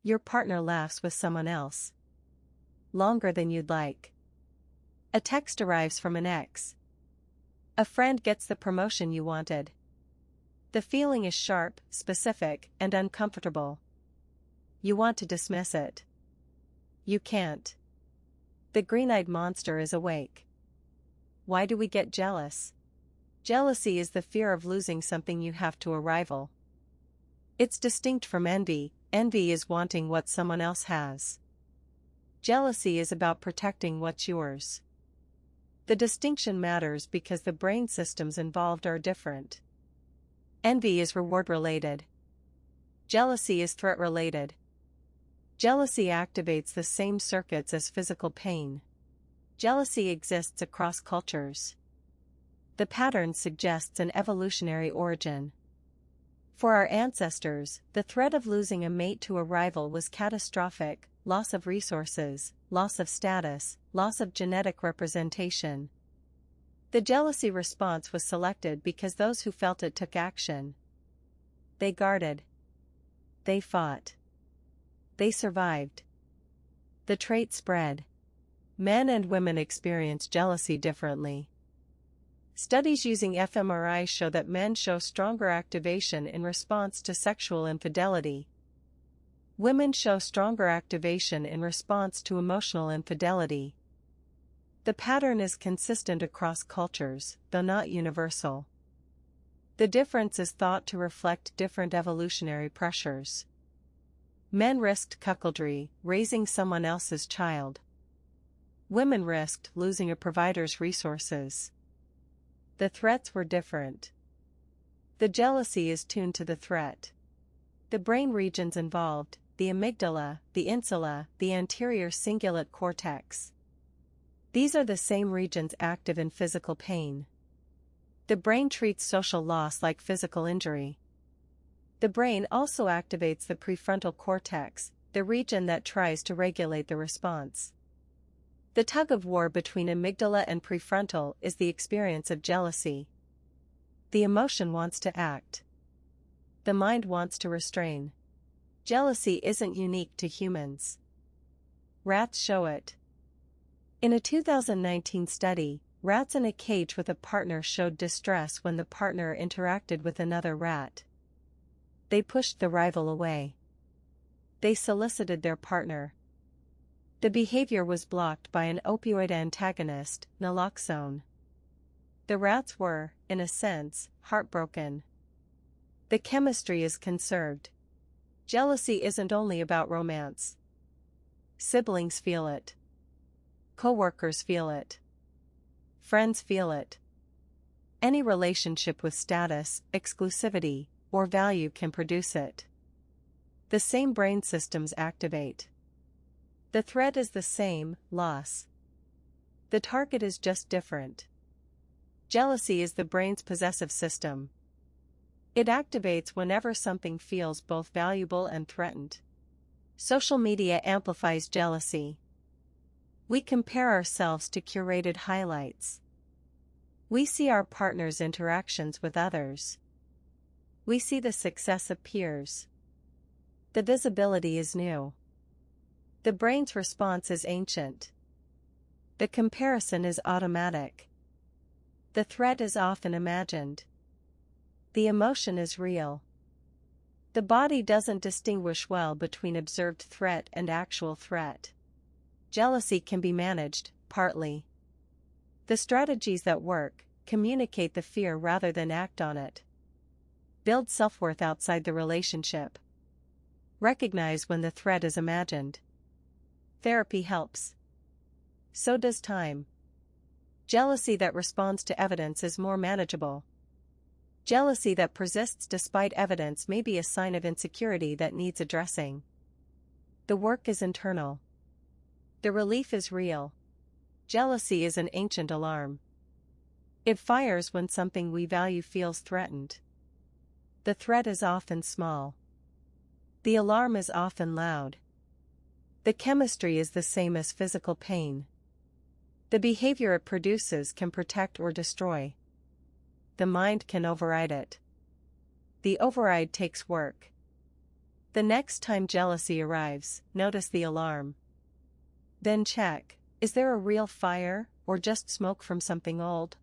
Your partner laughs with someone else. Longer than you'd like. A text arrives from an ex. A friend gets the promotion you wanted. The feeling is sharp, specific, and uncomfortable. You want to dismiss it. You can't. The green-eyed monster is awake. Why do we get jealous? Jealousy is the fear of losing something you have to a rival. It's distinct from envy. Envy is wanting what someone else has. Jealousy is about protecting what's yours. The distinction matters because the brain systems involved are different. Envy is reward-related. Jealousy is threat-related. Jealousy activates the same circuits as physical pain. Jealousy exists across cultures. The pattern suggests an evolutionary origin. For our ancestors, the threat of losing a mate to a rival was catastrophic: loss of resources, loss of status, loss of genetic representation. The jealousy response was selected because those who felt it took action. They guarded. They fought. They survived. The trait spread. Men and women experience jealousy differently. Studies using fMRI show that men show stronger activation in response to sexual infidelity. Women show stronger activation in response to emotional infidelity. The pattern is consistent across cultures, though not universal. The difference is thought to reflect different evolutionary pressures. Men risked cuckoldry, raising someone else's child. Women risked losing a provider's resources. The threats were different. The jealousy is tuned to the threat. The brain regions involved: the amygdala, the insula, the anterior cingulate cortex. These are the same regions active in physical pain. The brain treats social loss like physical injury. The brain also activates the prefrontal cortex, the region that tries to regulate the response. The tug-of-war between amygdala and prefrontal is the experience of jealousy. The emotion wants to act. The mind wants to restrain. Jealousy isn't unique to humans. Rats show it. In a 2019 study, rats in a cage with a partner showed distress when the partner interacted with another rat. They pushed the rival away. They solicited their partner. The behavior was blocked by an opioid antagonist, naloxone. The rats were, in a sense, heartbroken. The chemistry is conserved. Jealousy isn't only about romance. Siblings feel it. Coworkers feel it. Friends feel it. Any relationship with status, exclusivity, or value can produce it. The same brain systems activate. The threat is the same: loss. The target is just different. Jealousy is the brain's possessive system. It activates whenever something feels both valuable and threatened. Social media amplifies jealousy. We compare ourselves to curated highlights. We see our partner's interactions with others. We see the success of peers. The visibility is new. The brain's response is ancient. The comparison is automatic. The threat is often imagined. The emotion is real. The body doesn't distinguish well between observed threat and actual threat. Jealousy can be managed, partly. The strategies that work: communicate the fear rather than act on it. Build self-worth outside the relationship. Recognize when the threat is imagined. Therapy helps. So does time. Jealousy that responds to evidence is more manageable. Jealousy that persists despite evidence may be a sign of insecurity that needs addressing. The work is internal. The relief is real. Jealousy is an ancient alarm. It fires when something we value feels threatened. The threat is often small. The alarm is often loud. The chemistry is the same as physical pain. The behavior it produces can protect or destroy. The mind can override it. The override takes work. The next time jealousy arrives, notice the alarm. Then check, is there a real fire, or just smoke from something old?